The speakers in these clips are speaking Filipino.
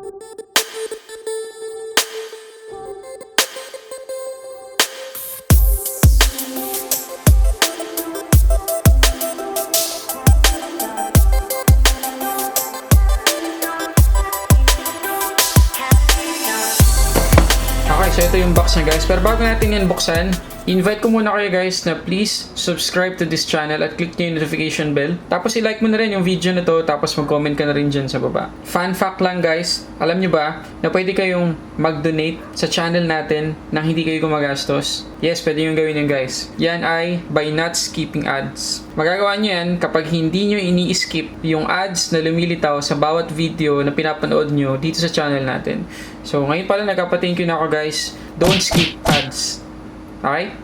So ito yung box niya guys, pero bago natin yan buksan, invite ko muna kayo guys na please subscribe to this channel at click nyo yung notification bell. Tapos i-like mo na rin yung video na to, tapos mag-comment ka na rin dyan sa baba. Fun fact lang guys, alam nyo ba na pwede kayong mag-donate sa channel natin nang hindi kayo gumagastos? Yes, pwede yung gawin yun guys. Yan ay by not skipping ads. Magagawa nyo yan kapag hindi nyo ini-skip yung ads na lumilitaw sa bawat video na pinapanood nyo dito sa channel natin. So ngayon pala nagpa-thank you na ako guys. Don't skip ads. Okay?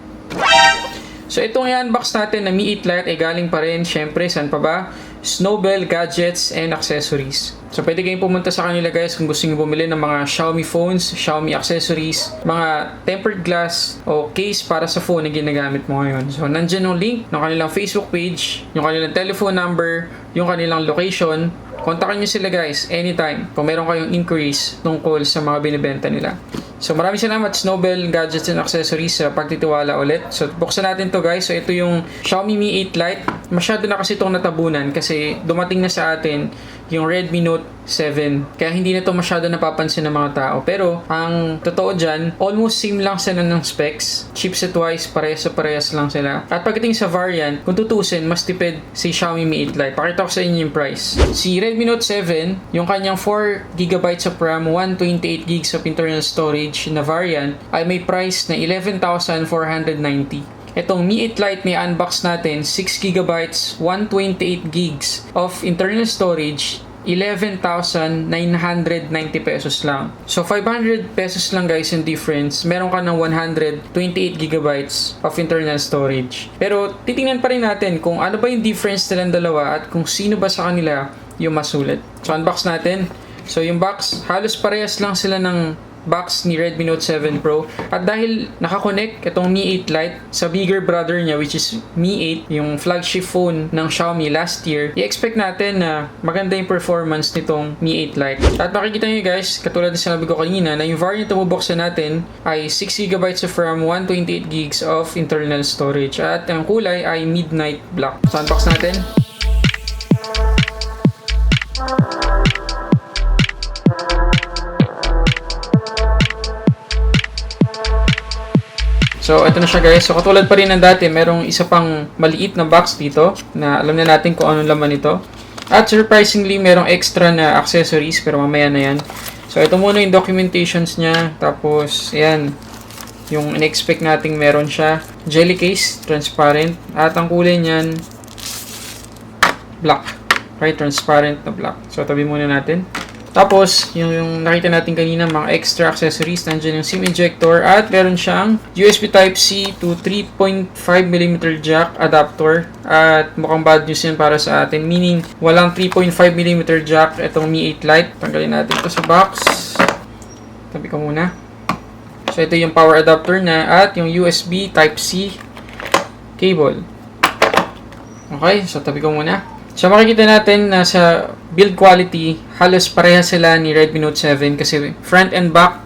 So itong i-unbox natin na Mi 8 Lite ay galing pa rin syempre saan pa ba? Snowbhel Gadgets and Accessories. So pwede kayong pumunta sa kanila guys kung gusto niyo bumili ng mga Xiaomi phones, Xiaomi accessories, mga tempered glass o case para sa phone na ginagamit mo ngayon. So nandiyan yung link ng kanilang Facebook page, yung kanilang telephone number, yung kanilang location. Kontakin nyo sila guys anytime kung meron kayong inquiries tungkol sa mga binibenta nila. So maraming salamat Snowbhel Gadgets and Accessories sa pagtitiwala ulit. So buksan natin to guys. So ito yung Xiaomi Mi 8 Lite. Masyado na kasi itong natabunan kasi dumating na sa atin yung Redmi Note 7. Kaya hindi na to masyado napapansin ng mga tao. Pero ang totoo dyan, almost same lang sila ng specs. Chipset wise, parehas lang sila. At pagdating sa variant, kung tutusin, mas tipid si Xiaomi Mi 8 Lite. Pakita ko sa inyo yung price. Si Redmi Note 7, yung kanyang 4GB of RAM, 128GB of internal storage na variant, ay may price na 11,490. Itong Mi 8 Lite may unbox natin, 6GB, 128GB of internal storage, 11,990 pesos lang. So 500 pesos lang guys yung difference. Meron ka ng 128GB of internal storage. Pero titingnan pa rin natin kung ano ba yung difference nilang dalawa at kung sino ba sa kanila yung mas sulit. So unbox natin. So yung box, halos parehas lang sila ng box ni Redmi Note 7 Pro. At dahil nakakonect itong Mi 8 Lite sa bigger brother niya which is Mi 8, yung flagship phone ng Xiaomi last year, i-expect natin na maganda yung performance nitong Mi 8 Lite. At makikita nyo guys, katulad na sinabi ko kanina, na yung variant na bubuksan natin ay 6GB of RAM, 128GB of internal storage. At ang kulay ay midnight black. So unbox natin. So, ito na siya guys. So, katulad pa rin ng dati, merong isa pang maliit na box dito na alam na natin kung anong laman ito. At surprisingly, merong extra na accessories pero mamaya na yan. So, ito muna yung documentations niya. Tapos, ayan, yung in-expect nating meron siya. Jelly case, transparent. At ang kulay niyan, black. Okay, transparent na black. So, tabi muna natin. Tapos, yung nakita natin kanina, mga extra accessories, nandiyan yung SIM ejector at meron siyang USB Type-C to 3.5mm jack adapter at mukhang bad news yun para sa atin, meaning walang 3.5mm jack itong Mi 8 Lite. Tanggalin natin ito sa box. Tabi ko muna. So, ito yung power adapter na at yung USB Type-C cable. Okay, so tabi ko muna. So makikita natin na sa build quality, halos pareha sila ni Redmi Note 7 kasi front and back,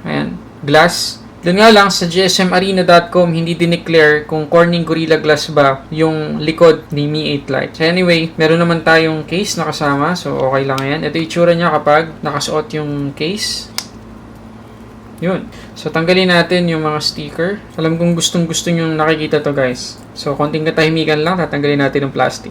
ayan, glass. Doon nga lang sa gsmarena.com hindi dineclare kung Corning Gorilla Glass ba yung likod ni Mi 8 Lite. So anyway, meron naman tayong case na kasama, so okay lang yan. Ito yung itsura niya kapag nakasuot yung case. Yun. So tanggalin natin yung mga sticker. Alam kong gustong-gusto nyo nakikita to guys. So konting katahimikan lang, tatanggalin natin yung plastic.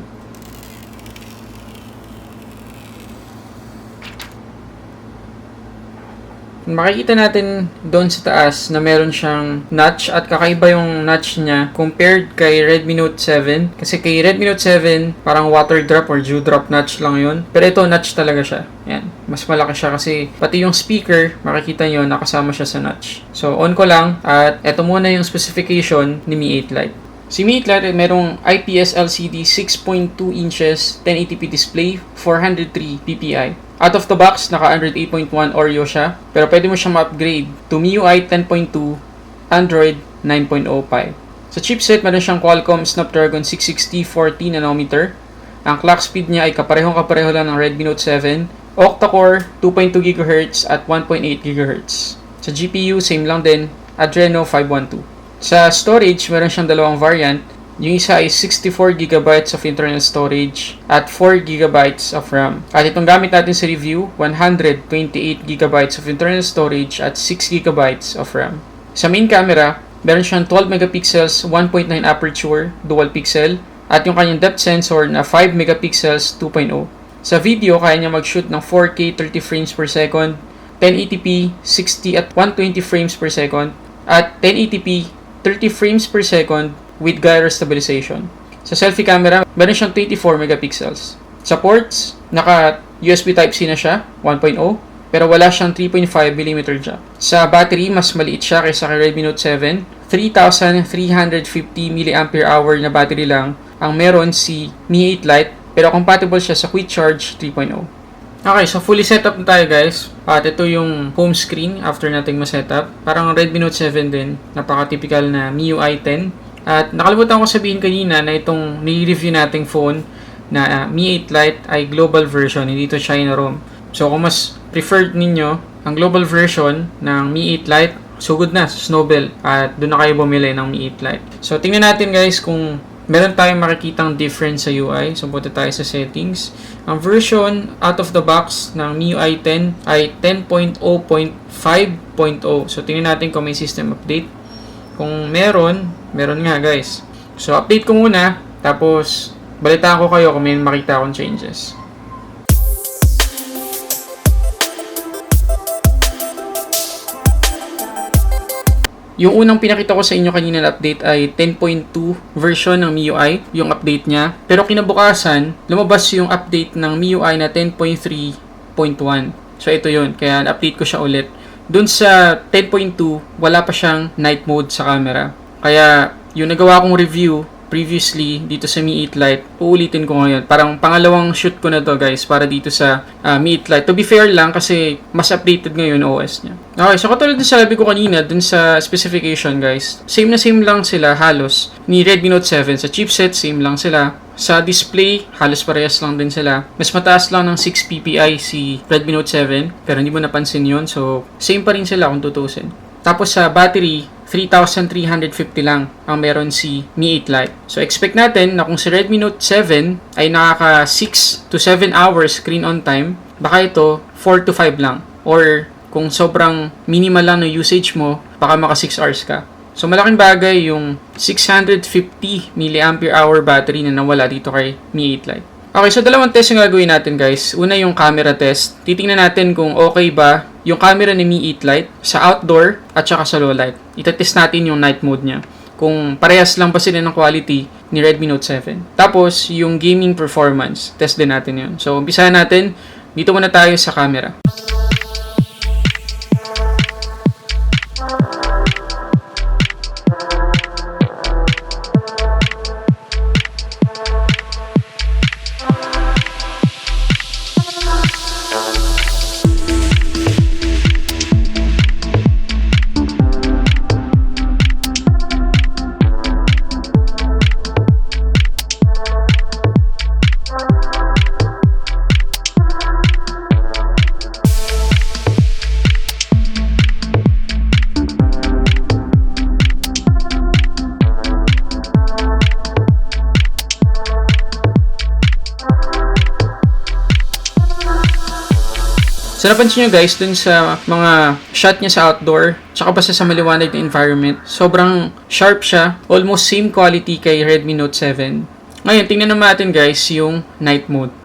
Makikita natin doon sa taas na meron siyang notch at kakaiba yung notch niya compared kay Redmi Note 7. Kasi kay Redmi Note 7, parang water drop or dew drop notch lang yun. Pero ito, notch talaga siya. Yan. Mas malaki siya kasi pati yung speaker, makikita nyo, nakasama siya sa notch. So, on ko lang at ito muna yung specification ni Mi 8 Lite. Si Mi 8 Lite merong IPS LCD 6.2 inches 1080p display, 403 ppi. Out of the box, naka Android 8.1 Oreo siya, pero pwede mo siyang ma-upgrade to MIUI 10.2, Android 9.05. Sa chipset, meron siyang Qualcomm Snapdragon 660 14nm. Ang clock speed niya ay kapareho lang ng Redmi Note 7, octa-core, 2.2 GHz at 1.8 GHz. Sa GPU, same lang din, Adreno 512. Sa storage, meron siyang dalawang variant. Yung isa ay 64GB of internal storage at 4GB of RAM. At itong gamit natin sa review, 128GB of internal storage at 6GB of RAM. Sa main camera, meron siyang 12 megapixels, 1.9 aperture, dual pixel, at yung kanyang depth sensor na 5 megapixels, 2.0. Sa video, kaya niya mag-shoot ng 4K 30 frames per second, 1080p 60 at 120 frames per second, at 1080p 30 frames per second with gyro stabilization. Sa selfie camera, meron siyang 24 megapixels. Sa ports, naka USB Type-C na siya, 1.0, pero wala siyang 3.5mm jack. Sa battery, mas maliit siya kaysa kay Redmi Note 7. 3,350 mAh na battery lang ang meron si Mi 8 Lite, pero compatible siya sa Quick Charge 3.0. Okay, so fully setup na tayo guys. At ito yung home screen after nating ma-setup. Parang Redmi Note 7 din, napaka-typical na MIUI 10. At nakalimutan ko sabihin kanina na itong ni-review nating phone na Mi 8 Lite ay global version, hindi ito China ROM. So kung mas preferred ninyo ang global version ng Mi 8 Lite, sugod na sa Snowbhel at doon na kayo bumili ng Mi 8 Lite. So tingnan natin guys kung meron tayong makikitang difference sa UI. So punta tayo sa settings. Ang version out of the box ng MIUI 10 ay 10.0.5.0. So tingnan natin kung may system update. Kung meron nga guys. So update ko muna, tapos balitaan ko kayo kung may makita akong changes. Yung unang pinakita ko sa inyo kanina na update ay 10.2 version ng MIUI, yung update niya. Pero kinabukasan, lumabas yung update ng MIUI na 10.3.1. So ito yun, kaya update ko siya ulit. Dun sa 10.2, wala pa siyang night mode sa camera. Kaya, yung nagawa kong review previously dito sa Mi 8 Lite, uulitin ko ngayon. Parang pangalawang shoot ko na to guys para dito sa Mi 8 Lite. To be fair lang kasi mas updated ngayon OS niya. Okay, so katulad na sabi ko kanina dun sa specification guys, same na same lang sila halos ni Redmi Note 7. Sa chipset, same lang sila. Sa display, halos parehas lang din sila. Mas mataas lang ng 6 ppi si Redmi Note 7, pero hindi mo napansin yun. So, same pa rin sila kung tutusin. Tapos sa battery, 3,350 lang ang meron si Mi 8 Lite. So, expect natin na kung si Redmi Note 7 ay nakaka 6 to 7 hours screen on time, baka ito 4 to 5 lang. Or kung sobrang minimal lang ng usage mo, baka maka 6 hours ka. So, malaking bagay yung 650 mAh battery na nawala dito kay Mi 8 Lite. Okay, so dalawang test yung gagawin natin guys. Una yung camera test. Titingnan natin kung okay ba yung camera ni Mi 8 Lite sa outdoor at saka sa low light. Itatest natin yung night mode niya. Kung parehas lang ba sila ng quality ni Redmi Note 7. Tapos, yung gaming performance. Test din natin yun. So, umpisahan natin. Dito muna tayo sa camera. So napansin nyo guys, dun sa mga shot niya sa outdoor, tsaka basta sa maliwanag na environment, sobrang sharp siya, almost same quality kay Redmi Note 7. Ngayon, tingnan naman natin guys yung night mode.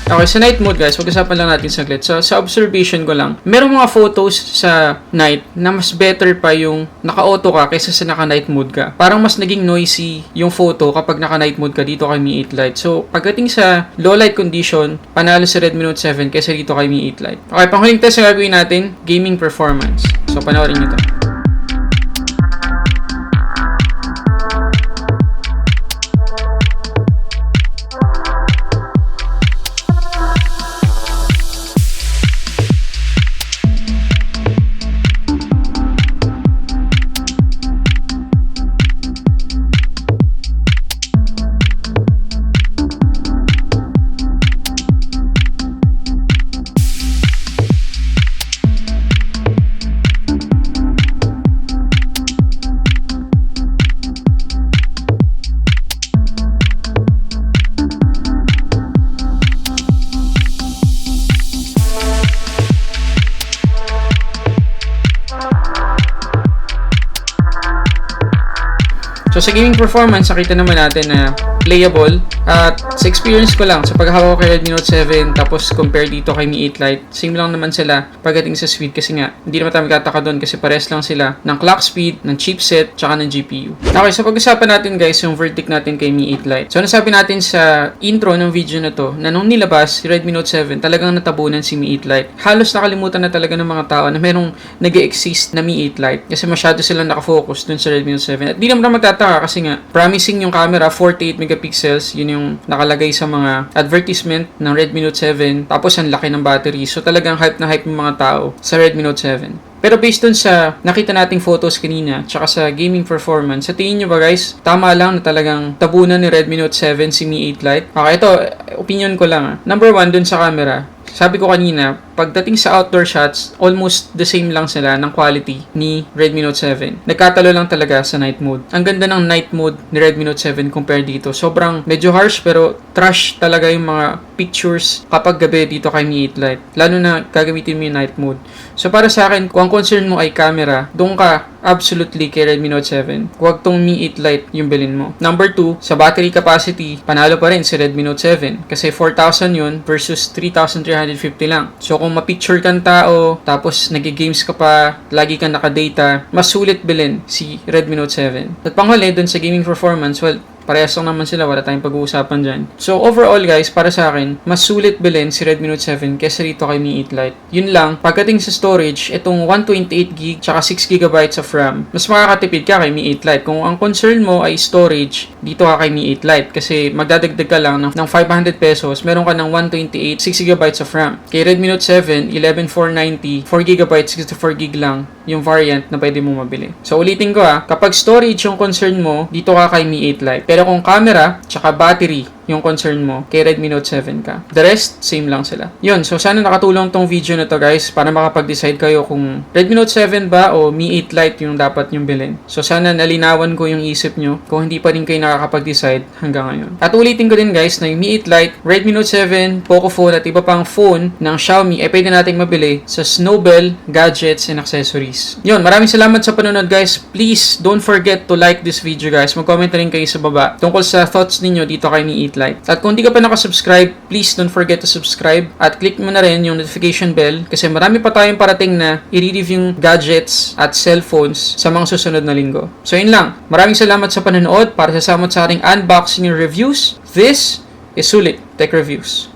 Okay, sa night mode guys, pag-usapan lang natin saglit. So, sa observation ko lang, merong mga photos sa night na mas better pa yung naka-auto ka kaysa sa naka-night mode ka. Parang mas naging noisy yung photo kapag naka-night mode ka dito kay Mi 8 Lite. So, pagdating sa low light condition, panalo sa Redmi Note 7 kaysa dito kay Mi 8 Lite. Okay, panghuling test na gagawin natin, gaming performance. So, panoorin nyo to. So sa gaming performance, nakita naman natin na playable. At sa experience ko lang, sa paghawak ko kay Redmi Note 7, tapos compare dito kay Mi 8 Lite, same lang naman sila pagdating sa speed kasi nga, hindi naman tayo magkataka doon kasi pares lang sila ng clock speed, ng chipset, tsaka ng GPU. Okay, so pag-usapan natin guys yung verdict natin kay Mi 8 Lite. So nasabi natin sa intro ng video na to, na nung nilabas si Redmi Note 7, talagang natabunan si Mi 8 Lite. Halos nakalimutan na talaga ng mga tao na merong nag-exist na Mi 8 Lite kasi masyado silang nakafocus dun sa Redmi Note 7. At di naman na magtataka kasi nga, promising yung camera, 48 megapixels, yun yung nakalagay sa mga advertisement ng Redmi Note 7, tapos ang laki ng battery. So talagang hype na hype yung mga tao sa Redmi Note 7. Pero based dun sa nakita nating photos kanina, tsaka sa gaming performance, sa tingin nyo ba guys, tama lang na talagang tabunan ni Redmi Note 7 si Mi 8 Lite? Okay, ito, opinion ko lang. Number 1 dun sa camera. Sabi ko kanina, pagdating sa outdoor shots, almost the same lang sila ng quality ni Redmi Note 7. Nagkatalo lang talaga sa night mode. Ang ganda ng night mode ni Redmi Note 7 compared dito. Sobrang medyo harsh pero trash talaga yung mga pictures kapag gabi dito kay Mi 8 Lite. Lalo na gagamitin mo yung night mode. So para sa akin, kung ang concern mo ay camera, doon ka absolutely kay Redmi Note 7. Huwag tong Mi 8 Lite yung bilhin mo. Number 2, sa battery capacity, panalo pa rin si Redmi Note 7. Kasi 4,000 yun versus 3,350 lang. So kung ma-picture kang tao, tapos nag-games ka pa, lagi kang naka-data, mas sulit bilhin si Redmi Note 7. At panghuli, dun sa gaming performance, well, parehas lang naman sila, wala tayong pag-uusapan dyan. So overall guys, para sa akin, mas sulit bilhin si Redmi Note 7 kesa rito kay Mi 8 Lite. Yun lang, pagdating sa storage, itong 128GB tsaka 6GB of RAM, mas makakatipid ka kay Mi 8 Lite. Kung ang concern mo ay storage, dito ka kay Mi 8 Lite kasi magdadagdag ka lang ng 500 pesos, meron ka ng 128, 6GB of RAM. Kay Redmi Note 7, 11490, 4GB, 64GB lang yung variant na pwede mo mabili. So ulitin ko kapag storage yung concern mo, dito ka kay Mi 8 Lite. Pero kung camera, tsaka battery, yung concern mo, kay Redmi Note 7 ka. The rest, same lang sila. Yun, so sana nakatulong tong video na to guys para makapag-decide kayo kung Redmi Note 7 ba o Mi 8 Lite yung dapat yung bilhin. So sana nalinawan ko yung isip nyo kung hindi pa rin kayo nakakapag-decide hanggang ngayon. At ulitin ko din guys na yung Mi 8 Lite, Redmi Note 7, Pocophone at iba pang phone ng Xiaomi ay pwede nating mabili sa Snowbhel Gadgets and Accessories. Yun, maraming salamat sa panonood guys. Please don't forget to like this video guys. Mag-comment na rin kayo sa baba tungkol sa thoughts ninyo dito kay Mi 8 Lite. At kung hindi ka pa nakasubscribe, please don't forget to subscribe at click mo na rin yung notification bell kasi marami pa tayong parating na i-review yung gadgets at cellphones sa mga susunod na linggo. So yun lang. Maraming salamat sa panonood para sa samot sa ating unboxing reviews. This is Sulit Tech Reviews.